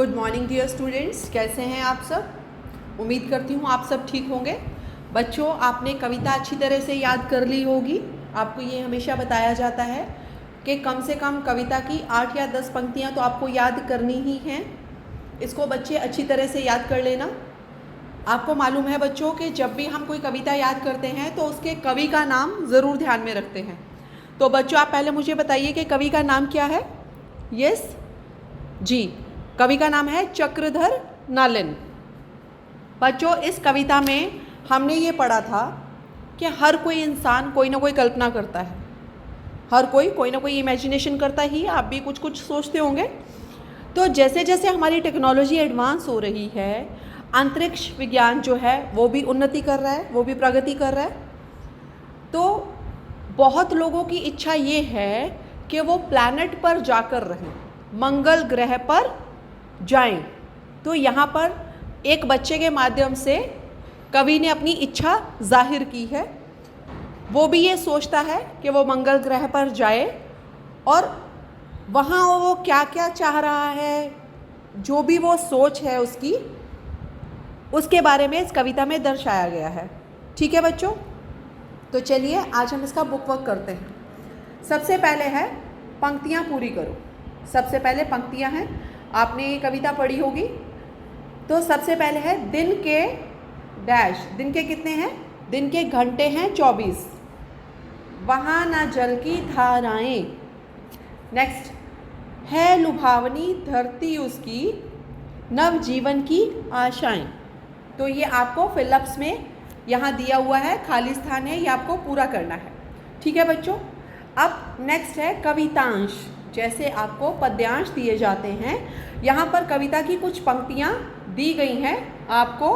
Good morning dear students, कैसे हैं आप सब। उम्मीद करती हूँ आप सब ठीक होंगे। बच्चों, आपने कविता अच्छी तरह से याद कर ली होगी। आपको ये हमेशा बताया जाता है कि कम से कम कविता की 8 या 10 पंक्तियाँ तो आपको याद करनी ही हैं। इसको बच्चे अच्छी तरह से याद कर लेना। आपको मालूम है बच्चों कि जब भी हम कोई कविता याद करते हैं तो उसके कवि का नाम ज़रूर ध्यान में रखते हैं। तो बच्चों, आप पहले मुझे बताइए कि कवि का नाम क्या है। यस जी, कवि का नाम है चक्रधर नालिन। बच्चों, इस कविता में हमने ये पढ़ा था कि हर कोई इंसान कोई ना कोई कल्पना करता है, हर कोई ना कोई इमेजिनेशन करता ही। आप भी कुछ कुछ सोचते होंगे। तो जैसे जैसे हमारी टेक्नोलॉजी एडवांस हो रही है, अंतरिक्ष विज्ञान जो है वो भी उन्नति कर रहा है, वो भी प्रगति कर रहा है। तो बहुत लोगों की इच्छा ये है कि वो प्लैनेट पर जाकर रहें, मंगल ग्रह पर जाएं। तो यहाँ पर एक बच्चे के माध्यम से कवि ने अपनी इच्छा जाहिर की है। वो भी ये सोचता है कि वो मंगल ग्रह पर जाए और वहाँ वो क्या क्या चाह रहा है, जो भी वो सोच है उसकी, उसके बारे में इस कविता में दर्शाया गया है। ठीक है बच्चों, तो चलिए आज हम इसका बुक वर्क करते हैं। सबसे पहले है पंक्तियाँ पूरी करो। सबसे पहले पंक्तियाँ हैं, आपने ये कविता पढ़ी होगी। तो सबसे पहले है दिन के डैश, दिन के कितने हैं, दिन के घंटे हैं 24, वहाँ ना जल की धाराएं। नेक्स्ट है लुभावनी धरती उसकी, नव जीवन की आशाएं। तो ये आपको फिलअप्स में यहाँ दिया हुआ है, खाली स्थान है, ये आपको पूरा करना है। ठीक है बच्चों। अब नेक्स्ट है कवितांश। जैसे आपको पद्यांश दिए जाते हैं, यहाँ पर कविता की कुछ पंक्तियाँ दी गई हैं। आपको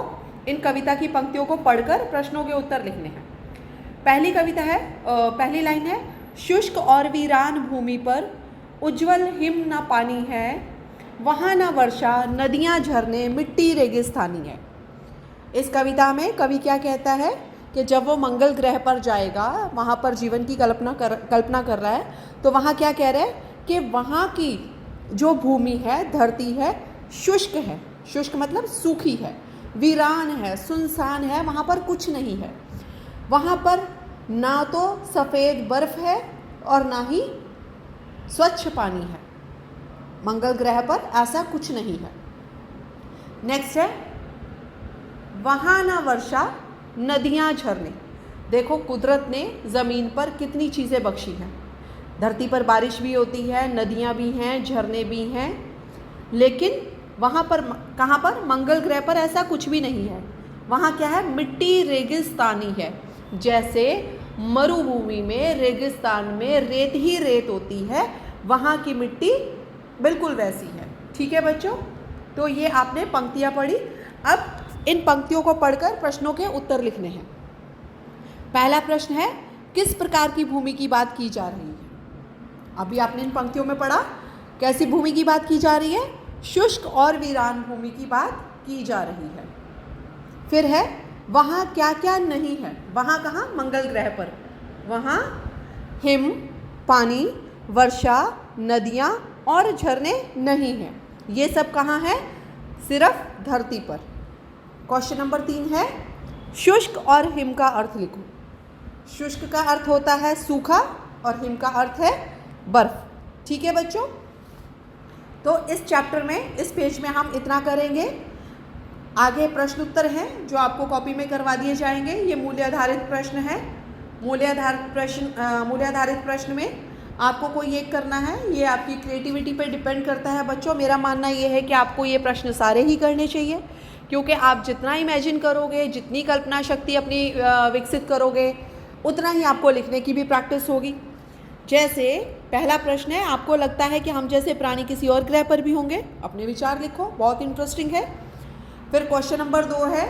इन कविता की पंक्तियों को पढ़कर प्रश्नों के उत्तर लिखने हैं। पहली कविता है, पहली लाइन है, शुष्क और वीरान भूमि पर उज्जवल हिम न पानी है, वहाँ न वर्षा नदियाँ झरने मिट्टी रेगिस्तानी है। इस कविता में कवि क्या कहता है कि जब वो मंगल ग्रह पर जाएगा, वहाँ पर जीवन की कल्पना कर रहा है, तो वहाँ क्या कह रहा है कि वहाँ की जो भूमि है, धरती है, शुष्क है। शुष्क मतलब सूखी है, वीरान है, सुनसान है, वहाँ पर कुछ नहीं है। वहाँ पर ना तो सफ़ेद बर्फ़ है और ना ही स्वच्छ पानी है। मंगल ग्रह पर ऐसा कुछ नहीं है। नेक्स्ट है वहाँ ना वर्षा नदियाँ झरने। देखो, कुदरत ने ज़मीन पर कितनी चीज़ें बख्शी हैं। धरती पर बारिश भी होती है, नदियाँ भी हैं, झरने भी हैं, लेकिन वहाँ पर कहाँ पर, मंगल ग्रह पर ऐसा कुछ भी नहीं है। वहाँ क्या है, मिट्टी रेगिस्तानी है। जैसे मरुभूमि में, रेगिस्तान में रेत ही रेत होती है, वहाँ की मिट्टी बिल्कुल वैसी है। ठीक है बच्चों, तो ये आपने पंक्तियाँ पढ़ी। अब इन पंक्तियों को पढ़कर प्रश्नों के उत्तर लिखने हैं। पहला प्रश्न है, किस प्रकार की भूमि की बात की जा रही है। अभी आपने इन पंक्तियों में पढ़ा कैसी भूमि की बात की जा रही है, शुष्क और वीरान भूमि की बात की जा रही है। फिर है वहाँ क्या क्या नहीं है। वहाँ कहाँ, मंगल ग्रह पर। वहाँ हिम, पानी, वर्षा, नदियाँ और झरने नहीं हैं। ये सब कहाँ है, सिर्फ धरती पर। क्वेश्चन नंबर 3 है, शुष्क और हिम का अर्थ लिखो। शुष्क का अर्थ होता है सूखा और हिम का अर्थ है बर्फ। ठीक है बच्चों, तो इस चैप्टर में, इस पेज में हम इतना करेंगे। आगे प्रश्न उत्तर हैं जो आपको कॉपी में करवा दिए जाएंगे। ये मूल्य आधारित प्रश्न है। मूल्य आधारित प्रश्न में आपको कोई एक करना है। ये आपकी क्रिएटिविटी पर डिपेंड करता है बच्चों। मेरा मानना ये है कि आपको ये प्रश्न सारे ही करने चाहिए, क्योंकि आप जितना इमेजिन करोगे, जितनी कल्पना शक्ति अपनी विकसित करोगे, उतना ही आपको लिखने की भी प्रैक्टिस होगी। जैसे पहला प्रश्न है, आपको लगता है कि हम जैसे प्राणी किसी और ग्रह पर भी होंगे। अपने विचार लिखो, बहुत इंटरेस्टिंग है। फिर क्वेश्चन नंबर 2 है,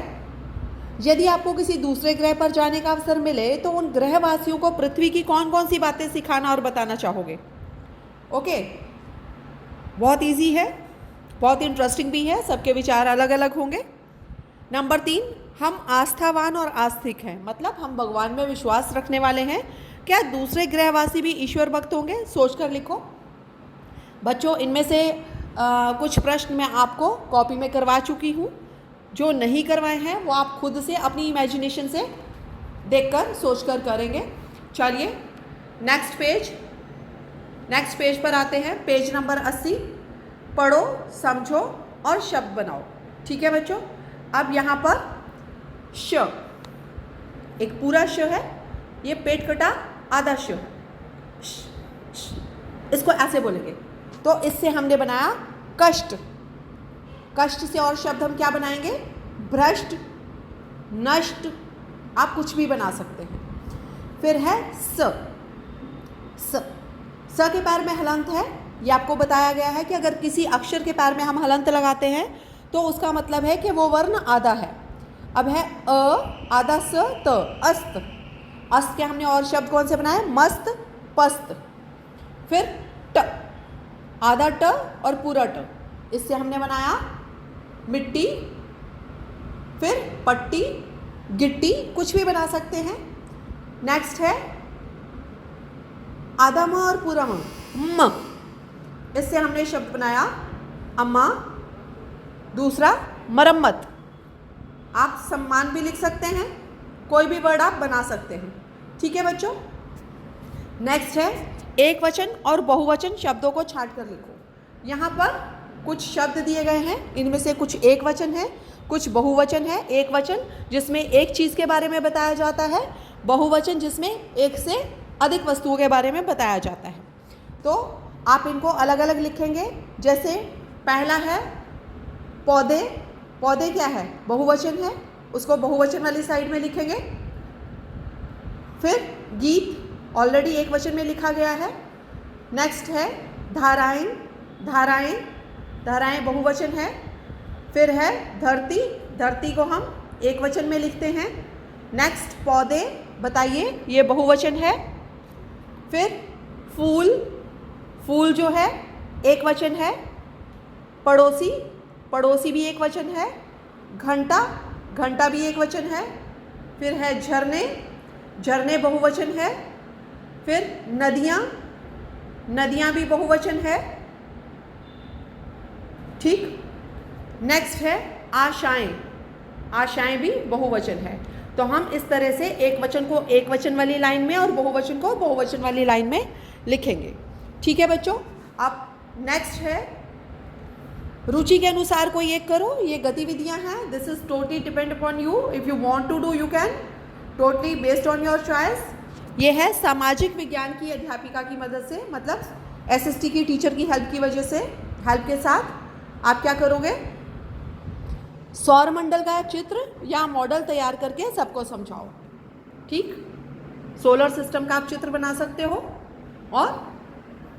यदि आपको किसी दूसरे ग्रह पर जाने का अवसर मिले तो उन ग्रहवासियों को पृथ्वी की कौन कौन सी बातें सिखाना और बताना चाहोगे। ओके, बहुत इजी है, बहुत इंटरेस्टिंग भी है, सबके विचार अलग अलग होंगे। नंबर 3, हम आस्थावान और आस्तिक हैं, मतलब हम भगवान में विश्वास रखने वाले हैं। क्या दूसरे ग्रहवासी भी ईश्वर भक्त होंगे, सोचकर लिखो। बच्चों, इनमें से कुछ प्रश्न मैं आपको कॉपी में करवा चुकी हूँ। जो नहीं करवाए हैं वो आप खुद से अपनी इमेजिनेशन से देखकर सोचकर करेंगे। चलिए नेक्स्ट पेज पर आते हैं। Page number 80। पढ़ो, समझो और शब्द बनाओ। ठीक है बच्चों। अब यहाँ पर श, एक पूरा श है, ये पेट कटा आधा श, इसको ऐसे बोलेंगे। तो इससे हमने बनाया कष्ट। कष्ट से और शब्द हम क्या बनाएंगे? भ्रष्ट, नष्ट, आप कुछ भी बना सकते हैं। फिर है स। स के पैर में हलंत है। ये आपको बताया गया है कि अगर किसी अक्षर के पैर में हम हलंत लगाते हैं तो उसका मतलब है कि वो वर्ण आधा है। अब है अ, आधा स, त, अस्त। अस्त के हमने और शब्द कौन से बनाए? मस्त, पस्त। फिर ट, आधा ट और पूरा ट, इससे हमने बनाया मिट्टी। फिर पट्टी, गिट्टी, कुछ भी बना सकते हैं। नेक्स्ट है आधा म और पूरा म, इससे हमने शब्द बनाया अम्मा। दूसरा मरम्मत, आप सम्मान भी लिख सकते हैं, कोई भी वर्ड आप बना सकते हैं। ठीक है बच्चों। नेक्स्ट है एक वचन और बहुवचन शब्दों को छांट कर लिखो। यहाँ पर कुछ शब्द दिए गए हैं, इनमें से कुछ एक वचन है, कुछ बहुवचन है। एक वचन जिसमें एक चीज़ के बारे में बताया जाता है, बहुवचन जिसमें एक से अधिक वस्तुओं के बारे में बताया जाता है। तो आप इनको अलग अलग लिखेंगे। जैसे पहला है पौधे। पौधे क्या है? बहुवचन है, उसको बहुवचन वाली साइड में लिखेंगे। फिर गीत, ऑलरेडी एक वचन में लिखा गया है। नेक्स्ट है धाराएं। धाराएं, धाराएं बहुवचन है। फिर है धरती। धरती को हम एक वचन में लिखते हैं। नेक्स्ट पौधे, बताइए, ये बहुवचन है। फिर फूल, फूल जो है एक वचन है। पड़ोसी, पड़ोसी भी एक वचन है। घंटा, घंटा भी एक वचन है। फिर है झरने, झरने बहुवचन है। फिर नदियाँ, नदियाँ भी बहुवचन है। ठीक। नेक्स्ट है आशाएं। आशाएं भी बहुवचन है। तो हम इस तरह से एक वचन को एक वचन वाली लाइन में और बहुवचन को बहुवचन वाली लाइन में लिखेंगे। ठीक है बच्चों। अब नेक्स्ट है रुचि के अनुसार कोई एक करो। ये गतिविधियां हैं। This is totally depend upon you. If you want to do you can, totally based on your choice. ये है सामाजिक विज्ञान की अध्यापिका की मदद से, मतलब एसएसटी की टीचर की हेल्प की वजह से, हेल्प के साथ आप क्या करोगे? सौरमंडल का चित्र या मॉडल तैयार करके सबको समझाओ। ठीक। सोलर सिस्टम का आप चित्र बना सकते हो और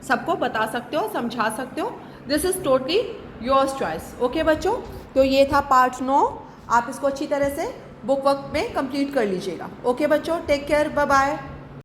सबको बता सकते हो, समझा सकते हो। This is totally yours choice. Okay बच्चों। तो ये था पार्ट 9। आप इसको अच्छी तरह से बुक वर्क में कंप्लीट कर लीजिएगा। ओके बच्चों, टेक केयर, बाय बाय।